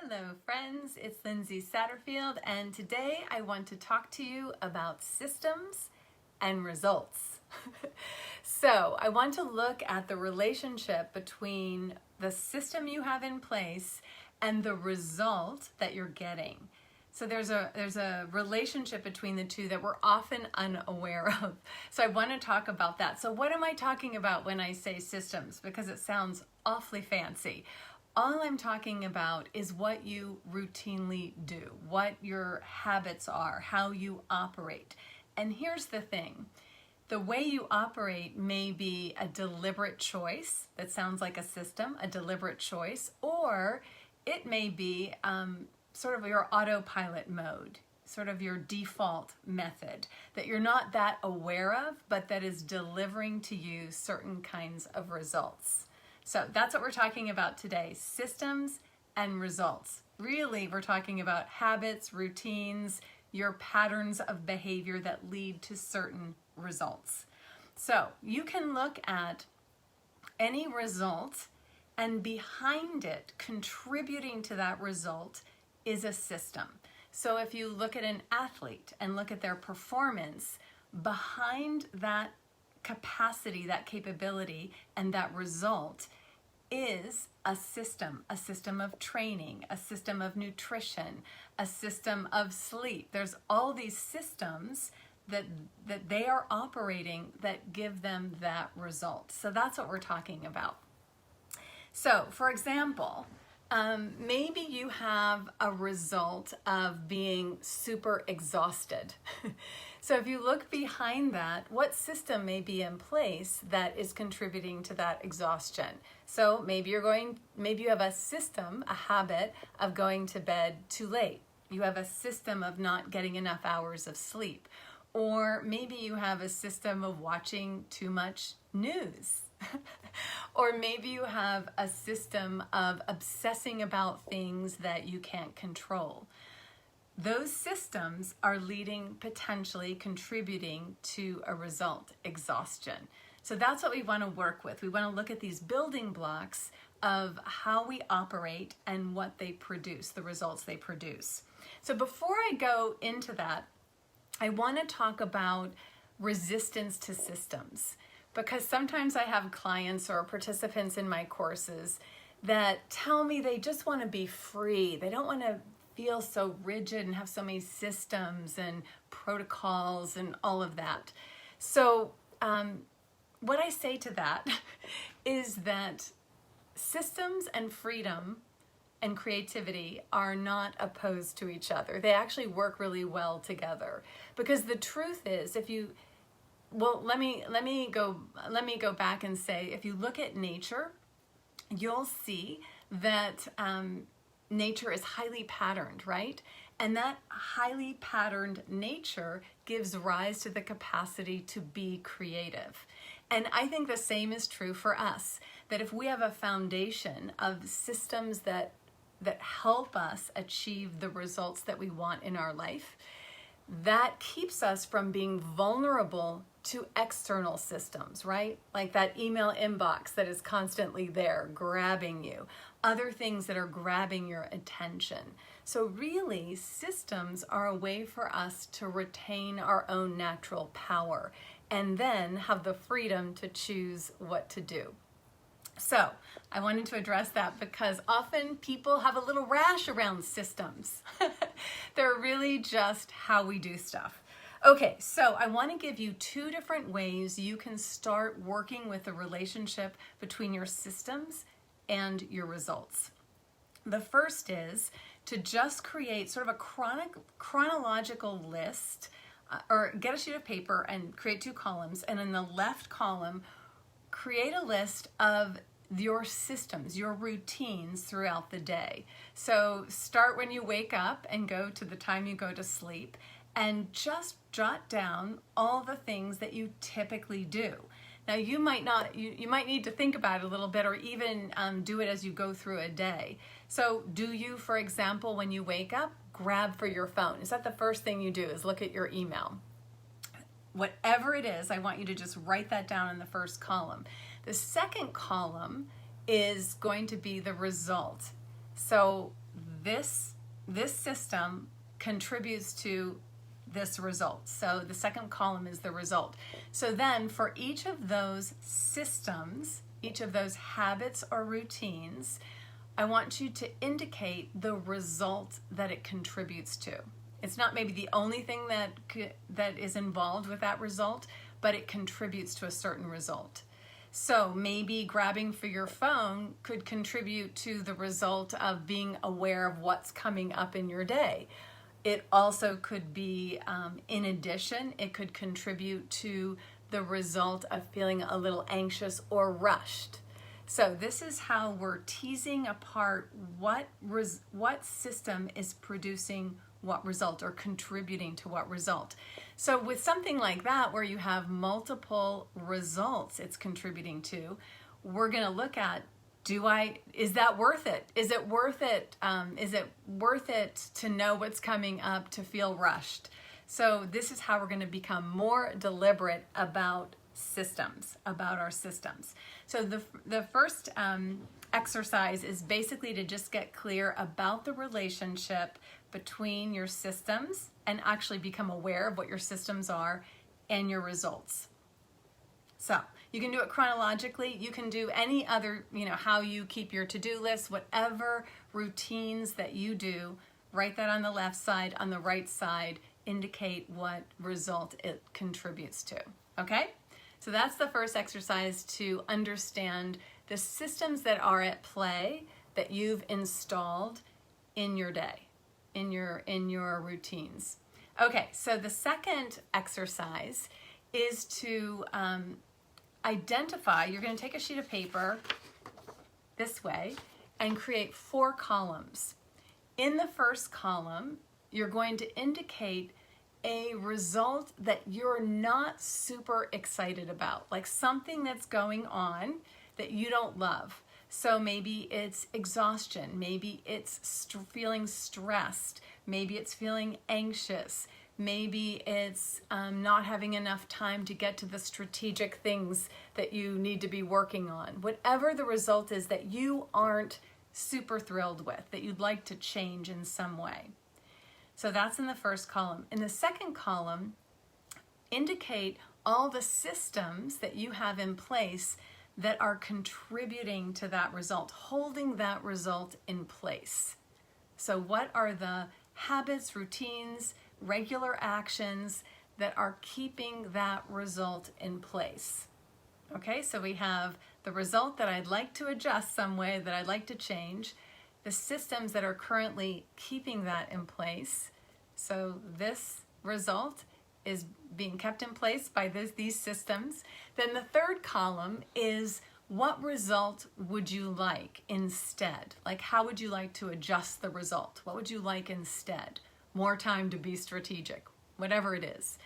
Hello friends, it's Lindsay Satterfield, and today I want to talk to you about systems and results. So I want to look at the relationship between the system you have in place and the result that you're getting. So there's a relationship between the two that we're often unaware of. So I want to talk about that. So what am I talking about when I say systems? Because it sounds awfully fancy. All I'm talking about is what you routinely do, what your habits are, how you operate. And here's the thing. The way you operate may be a deliberate choice that sounds like a system, a deliberate choice, or it may be sort of your autopilot mode, sort of your default method that you're not that aware of, but that is delivering to you certain kinds of results. So that's what we're talking about today, systems and results. Really, we're talking about habits, routines, your patterns of behavior that lead to certain results. So you can look at any result, and behind it, contributing to that result, is a system. So if you look at an athlete and look at their performance, behind that capacity, that capability, and that result is a system of training, a system of nutrition, a system of sleep. There's all these systems that they are operating that give them that result. So that's what we're talking about. So for example, maybe you have a result of being super exhausted. So if you look behind that, what system may be in place that is contributing to that exhaustion? So maybe you have a system, a habit of going to bed too late. You have a system of not getting enough hours of sleep. Or maybe you have a system of watching too much news. Or maybe you have a system of obsessing about things that you can't control. Those systems are potentially contributing to a result, exhaustion. So that's what we want to work with. We want to look at these building blocks of how we operate and what they produce, the results they produce. So before I go into that, I want to talk about resistance to systems, because sometimes I have clients or participants in my courses that tell me they just want to be free. They don't want to feel so rigid and have so many systems and protocols and all of that. So what I say to that is that systems and freedom and creativity are not opposed to each other. They actually work really well together. Because the truth is, let me go back and say, if you look at nature, you'll see that nature is highly patterned, right? And that highly patterned nature gives rise to the capacity to be creative. And I think the same is true for us, that if we have a foundation of systems that help us achieve the results that we want in our life, that keeps us from being vulnerable to external systems, right? Like that email inbox that is constantly there grabbing you, other things that are grabbing your attention. So really, systems are a way for us to retain our own natural power and then have the freedom to choose what to do. So I wanted to address that because often people have a little rash around systems. They're really just how we do stuff. Okay, so I want to give you two different ways you can start working with the relationship between your systems and your results. The first is to just create sort of a chronological list, or get a sheet of paper and create two columns, and in the left column, create a list of your systems, your routines throughout the day. So start when you wake up and go to the time you go to sleep, and just jot down all the things that you typically do. Now you might need to think about it a little bit, or even do it as you go through a day. So do you, for example, when you wake up, grab for your phone? Is that the first thing you do, is look at your email? Whatever it is, I want you to just write that down in the first column. The second column is going to be the result. So this system contributes to this result. So the second column is the result. So then for each of those systems, each of those habits or routines, I want you to indicate the result that it contributes to. It's not maybe the only thing that is involved with that result, but it contributes to a certain result. So maybe grabbing for your phone could contribute to the result of being aware of what's coming up in your day. It also could be, in addition, it could contribute to the result of feeling a little anxious or rushed. So this is how we're teasing apart what system is producing what result or contributing to what result. So with something like that, where you have multiple results it's contributing to, we're going to look at, is that worth it? Is it worth it? Is it worth it to know what's coming up, to feel rushed? So this is how we're going to become more deliberate about systems, about our systems. So the first exercise is basically to just get clear about the relationship between your systems and actually become aware of what your systems are and your results. So you can do it chronologically. You can do any other, how you keep your to-do list, whatever routines that you do, write that on the left side. On the right side, indicate what result it contributes to. Okay? So that's the first exercise, to understand the systems that are at play that you've installed in your day, in your routines. Okay, so the second exercise is to identify. You're going to take a sheet of paper this way and create 4 columns. In the first column, you're going to indicate a result that you're not super excited about, like something that's going on that you don't love. So maybe it's exhaustion, maybe it's feeling stressed, maybe it's feeling anxious, maybe it's not having enough time to get to the strategic things that you need to be working on. Whatever the result is that you aren't super thrilled with, that you'd like to change in some way. So that's in the first column. In the second column, indicate all the systems that you have in place that are contributing to that result, holding that result in place. So what are the habits, routines, regular actions that are keeping that result in place? Okay, so we have the result that I'd like to adjust some way, that I'd like to change, the systems that are currently keeping that in place. So this result is being kept in place by these systems. Then the third column is, what result would you like instead? Like, how would you like to adjust the result? What would you like instead? More time to be strategic, whatever it is.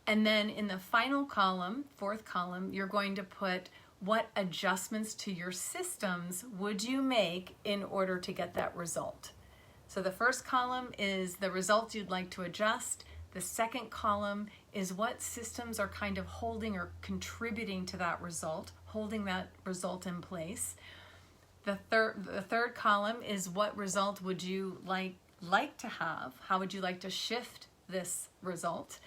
And then in the final column, fourth column, you're going to put, what adjustments to your systems would you make in order to get that result? So the first column is the results you'd like to adjust. The second column is what systems are kind of holding or contributing to that result, holding that result in place. The third column is, what result would you like to have? How would you like to shift this result?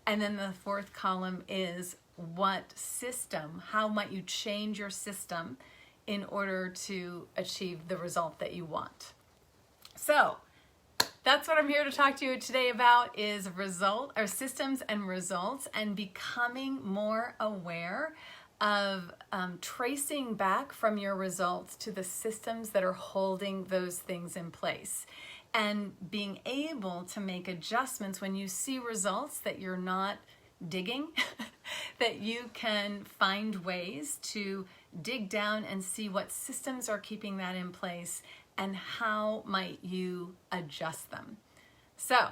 And then the fourth column is, what system, how might you change your system in order to achieve the result that you want? So that's what I'm here to talk to you today about, is systems and results, and becoming more aware of tracing back from your results to the systems that are holding those things in place, and being able to make adjustments when you see results that you're not digging, that you can find ways to dig down and see what systems are keeping that in place and how might you adjust them. So,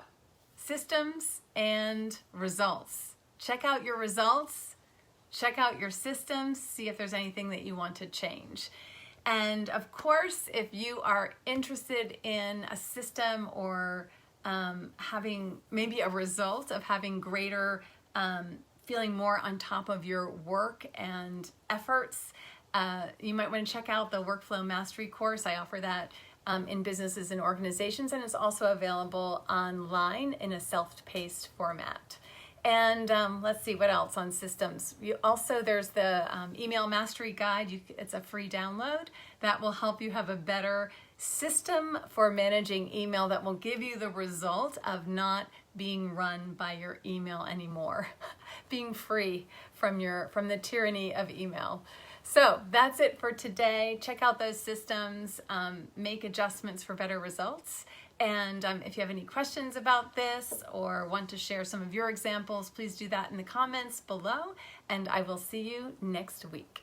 systems and results. Check out your results, check out your systems, see if there's anything that you want to change. And of course, if you are interested in a system or having maybe a result of having greater, feeling more on top of your work and efforts, you might want to check out the Workflow Mastery course. I offer that in businesses and organizations, and it's also available online in a self-paced format. And let's see what else on systems. There's the Email Mastery Guide. It's a free download that will help you have a better system for managing email that will give you the result of not being run by your email anymore, being free from the tyranny of email. So that's it for today. Check out those systems, make adjustments for better results. And if you have any questions about this or want to share some of your examples, please do that in the comments below, and I will see you next week.